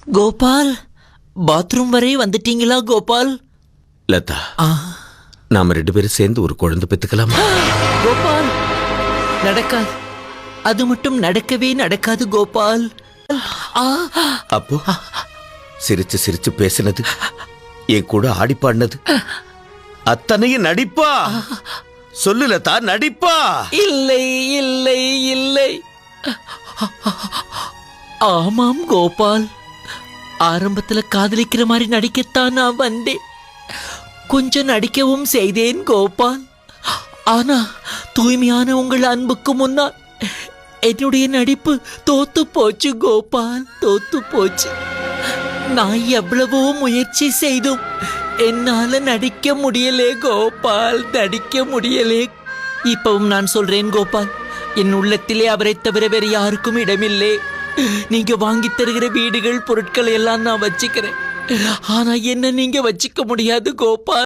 Gopal, bathroom வரை வந்துட்டீங்களா கோபால்? லதா, நாம 2 பேரும் சேர்ந்து ஒரு குழந்தை பெத்துக்கலாமா? கோபால், நடக்காது. அது மட்டும் நடக்கவே நடக்காது கோபால். அப்போ சிரிச்சு சிரிச்சு பேசினது, என் கூட ஆடி பாடினது அத்தனையும் நடிப்பா? சொல்லு லதா, நடிப்பா? இல்லை இல்லை இல்லை. ஆமாம் கோபால், ஆரம்பத்துல காதலிக்கிற மாதிரி நடிக்கத்தான் நான் வந்தேன். கொஞ்சம் நடிக்கவும் செய்தேன் கோபால். ஆனா தூய்மையான உங்கள் அன்புக்கு முன்னால் என்னுடைய நடிப்பு தோத்து போச்சு கோபால், தோத்து போச்சு. நான் எவ்வளவோ முயற்சி செய்தும் என்னால நடிக்க முடியலே கோபால், நடிக்க முடியலே. இப்பவும் நான் சொல்றேன் கோபால், என் உள்ளத்திலே அவரை தவிர வேறு யாருக்கும் இடமில்லை. நீங்க வாங்கி தருகிற வீடுகள் பொருட்கள் எல்லாம் நான் வச்சுக்கிறேன். ஆனா என்ன நீங்க வச்சுக்க முடியாது கோபால்.